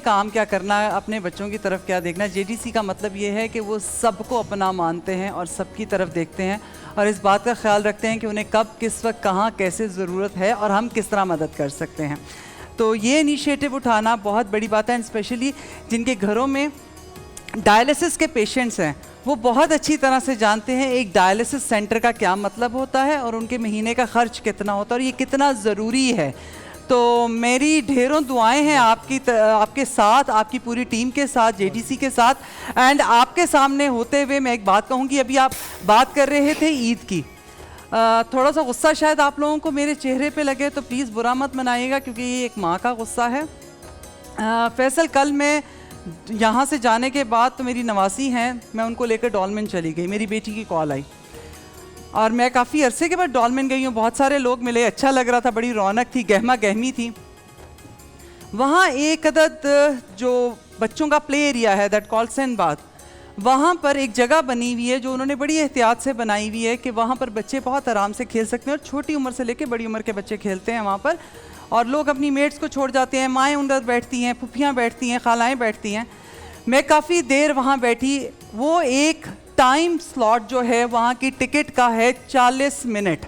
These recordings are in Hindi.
काम क्या करना है, अपने बच्चों की तरफ क्या देखना है। जेडीसी का मतलब ये है कि वो सबको अपना मानते हैं और सबकी तरफ देखते हैं और इस बात का ख्याल रखते हैं कि उन्हें कब, किस वक्त, कहाँ, कैसे ज़रूरत है और हम किस तरह मदद कर सकते हैं। तो ये इनिशिएटिव उठाना बहुत बड़ी बात है। स्पेशली जिनके घरों में डायलिसिस के पेशेंट्स हैं, वो बहुत अच्छी तरह से जानते हैं एक डायलिसिस सेंटर का क्या मतलब होता है और उनके महीने का खर्च कितना होता है और ये कितना ज़रूरी है। तो मेरी ढेरों दुआएं हैं आपके साथ, आपकी पूरी टीम के साथ, जेडीसी के साथ। एंड आपके सामने होते हुए मैं एक बात कहूँगी, अभी आप बात कर रहे थे ईद की, थोड़ा सा गुस्सा शायद आप लोगों को मेरे चेहरे पे लगे तो प्लीज़ बुरा मत मनाइएगा, क्योंकि ये एक माँ का गुस्सा है। फैसल, कल मैं यहाँ से जाने के बाद तो मेरी नवासी हैं, मैं उनको लेकर डॉल्मेन चली गई, मेरी बेटी की कॉल आई और मैं काफ़ी अरसे के बाद डॉल्मेन गई हूँ। बहुत सारे लोग मिले, अच्छा लग रहा था, बड़ी रौनक थी, गहमा गहमी थी। वहाँ एक अदद जो बच्चों का प्ले एरिया है, दैट कॉल्ड सेनबाद, वहाँ पर एक जगह बनी हुई है जो उन्होंने बड़ी एहतियात से बनाई हुई है कि वहाँ पर बच्चे बहुत आराम से खेल सकते हैं और छोटी उम्र से लेकर बड़ी उम्र के बच्चे खेलते हैं वहाँ पर। और लोग अपनी मेट्स को छोड़ जाते हैं, माएँ उधर बैठती हैं, फुफियाँ बैठती हैं, खालाएँ बैठती हैं। मैं काफ़ी देर वहाँ बैठी। वो एक टाइम स्लॉट जो है वहाँ की टिकट का है 40 मिनट,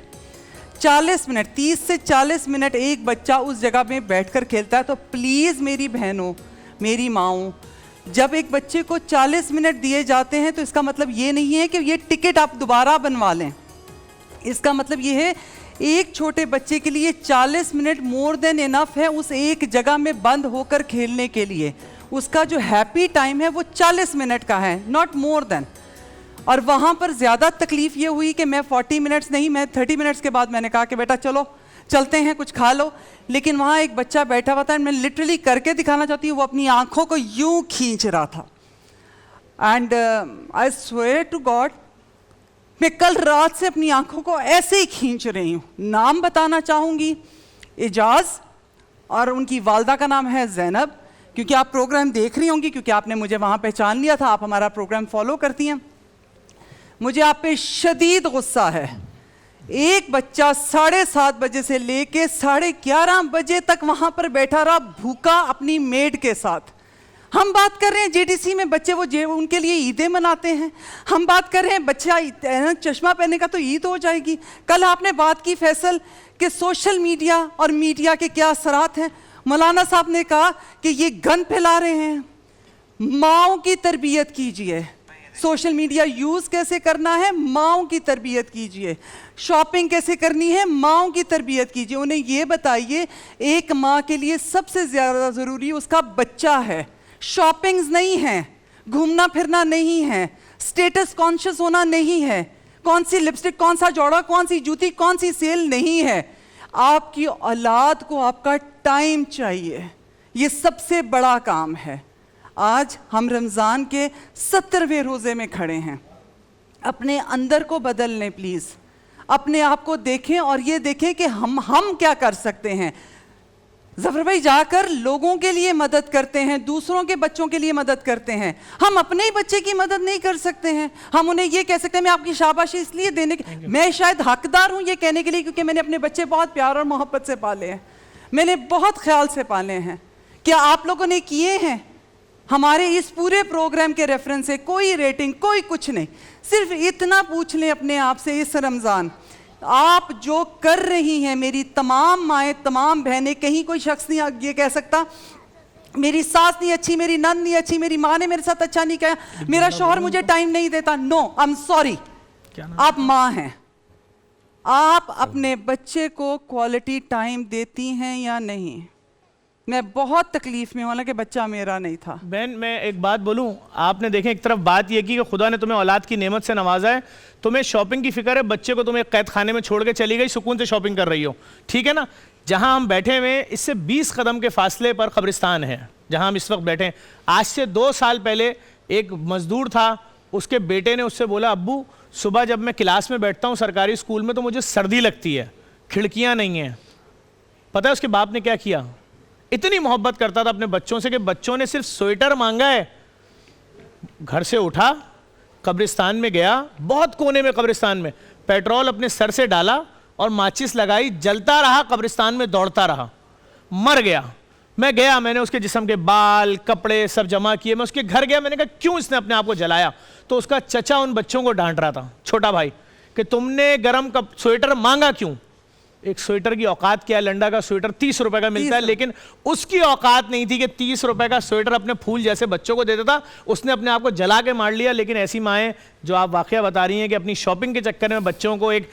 40 मिनट, 30 से 40 मिनट एक बच्चा उस जगह में बैठकर खेलता है। तो प्लीज़ मेरी बहनों, मेरी माँओं, जब एक बच्चे को 40 मिनट दिए जाते हैं तो इसका मतलब ये नहीं है कि ये टिकट आप दोबारा बनवा लें। इसका मतलब ये है एक छोटे बच्चे के लिए 40 मिनट मोर देन इनफ है उस एक जगह में बंद होकर खेलने के लिए। उसका जो हैप्पी टाइम है वो 40 मिनट का है, नॉट मोर देन। और वहाँ पर ज़्यादा तकलीफ़ ये हुई कि मैं 40 मिनट्स नहीं, मैं 30 मिनट्स के बाद मैंने कहा कि बेटा चलो चलते हैं, कुछ खा लो। लेकिन वहाँ एक बच्चा बैठा हुआ था, मैं लिटरली करके दिखाना चाहती हूँ, वो अपनी आँखों को यूँ खींच रहा था। And I swear to God, मैं कल रात से अपनी आँखों को ऐसे ही खींच रही हूँ। नाम बताना चाहूँगी, एजाज, और उनकी वालदा का नाम है ज़ैनब, क्योंकि आप प्रोग्राम देख रही होंगी, क्योंकि आपने मुझे वहाँ पहचान लिया था, आप हमारा प्रोग्राम फॉलो करती हैं। मुझे आप पे शदीद गुस्सा है। एक बच्चा 7:30 बजे से लेके 11:30 बजे तक वहाँ पर बैठा रहा भूखा अपनी मेड के साथ। हम बात कर रहे हैं जेडीसी में बच्चे वो उनके लिए ईदें मनाते हैं। हम बात कर रहे हैं बच्चा चश्मा पहने का तो ईद हो जाएगी। कल आपने बात की फैसल कि सोशल मीडिया और मीडिया के क्या असरात हैं। मौलाना साहब ने कहा कि ये गन फैला रहे हैं। माओ की तरबियत कीजिए, सोशल मीडिया यूज़ कैसे करना है, माओ की तरबियत कीजिए। शॉपिंग कैसे करनी है, माओ की तरबियत कीजिए। उन्हें ये बताइए एक माँ के लिए सबसे ज़्यादा ज़रूरी उसका बच्चा है, शॉपिंग्स नहीं है, घूमना फिरना नहीं है, स्टेटस कॉन्शियस होना नहीं है, कौन सी लिपस्टिक, कौन सा जोड़ा, कौन सी जूती, कौन सी सेल नहीं है। आपकी औलाद को आपका टाइम चाहिए, ये सबसे बड़ा काम है। आज हम रमज़ान के 70वें रोज़े में खड़े हैं। अपने अंदर को बदल लें प्लीज़, अपने आप को देखें और ये देखें कि हम क्या कर सकते हैं। ज़फ़र भाई जाकर लोगों के लिए मदद करते हैं, दूसरों के बच्चों के लिए मदद करते हैं। हम अपने ही बच्चे की मदद नहीं कर सकते हैं। हम उन्हें ये कह सकते हैं मैं आपकी शाबाशी इसलिए देने के, मैं शायद हकदार हूँ ये कहने के लिए क्योंकि मैंने अपने बच्चे बहुत प्यार और मोहब्बत से पाले हैं, मैंने बहुत ख्याल से पाले हैं। क्या आप लोगों ने किए हैं? हमारे इस पूरे प्रोग्राम के रेफरेंस से कोई रेटिंग, कोई कुछ नहीं, सिर्फ इतना पूछ लें अपने आप से इस रमज़ान, आप जो कर रही हैं, मेरी तमाम माएँ, तमाम बहनें, कहीं कोई शख्स नहीं ये कह सकता मेरी सास नहीं अच्छी, मेरी नंद नहीं अच्छी, मेरी माँ ने मेरे साथ अच्छा नहीं किया, मेरा शौहर मुझे टाइम नहीं देता। नो, आई एम सॉरी, आप माँ हैं, आप अपने बच्चे को क्वालिटी टाइम देती हैं या नहीं? मैं बहुत तकलीफ में हूँ, हालांकि बच्चा मेरा नहीं था। बहन मैं एक बात बोलूँ, आपने देखें एक तरफ बात ये की कि खुदा ने तुम्हें औलाद की नेमत से नवाजा है, तुम्हें शॉपिंग की फिक्र है, बच्चे को तुम्हें कैद खाने में छोड़ के चली गई, सुकून से शॉपिंग कर रही हो, ठीक है ना। जहाँ हम बैठे हुए इससे 20 कदम के फासले पर कब्रिस्तान है जहाँ हम इस वक्त बैठे हैं। आज से 2 साल पहले एक मजदूर था, उसके बेटे ने उससे बोला अब्बू सुबह जब मैं क्लास में बैठता हूँ सरकारी स्कूल में तो मुझे सर्दी लगती है, खिड़कियाँ नहीं हैं। पता है उसके बाप ने क्या किया? इतनी मोहब्बत करता था अपने बच्चों से कि बच्चों ने सिर्फ स्वेटर मांगा है, घर से उठा, कब्रिस्तान में गया, बहुत कोने में कब्रिस्तान में, पेट्रोल अपने सर से डाला और माचिस लगाई, जलता रहा, कब्रिस्तान में दौड़ता रहा, मर गया। मैं गया, मैंने उसके जिस्म के बाल कपड़े सब जमा किए, मैं उसके घर गया, मैंने कहा क्यों इसने अपने आप को जलाया? तो उसका चचा उन बच्चों को डांट रहा था, छोटा भाई, कि तुमने गर्म कप स्वेटर मांगा क्यों? एक स्वेटर की औकात क्या है? लंडा का स्वेटर 30 रुपए का मिलता है, लेकिन उसकी औकात नहीं थी कि 30 रुपए का स्वेटर अपने फूल जैसे बच्चों को देता था। उसने अपने आप को जला के मार लिया। लेकिन ऐसी माएँ जो आप वाकया बता रही हैं कि अपनी शॉपिंग के चक्कर में बच्चों को एक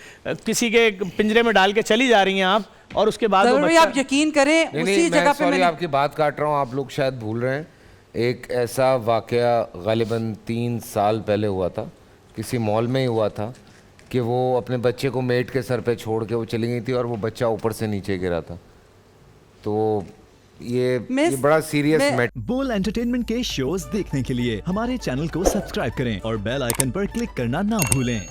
किसी के पिंजरे में डाल के चली जा रही हैं आप, और उसके बाद वो भाई आप यकीन करें उसी जगह पे सॉरी आपकी बात काट रहा हूँ, आप लोग शायद भूल रहे हैं। एक ऐसा वाकया गालिबन 3 साल पहले हुआ था, किसी मॉल में ही हुआ था कि वो अपने बच्चे को मेट के सर पे छोड़ के वो चली गई थी और वो बच्चा ऊपर से नीचे गिरा था। तो ये बड़ा सीरियस मैटर। बोल एंटरटेनमेंट के शोज देखने के लिए हमारे चैनल को सब्सक्राइब करें और बेल आइकन पर क्लिक करना ना भूलें।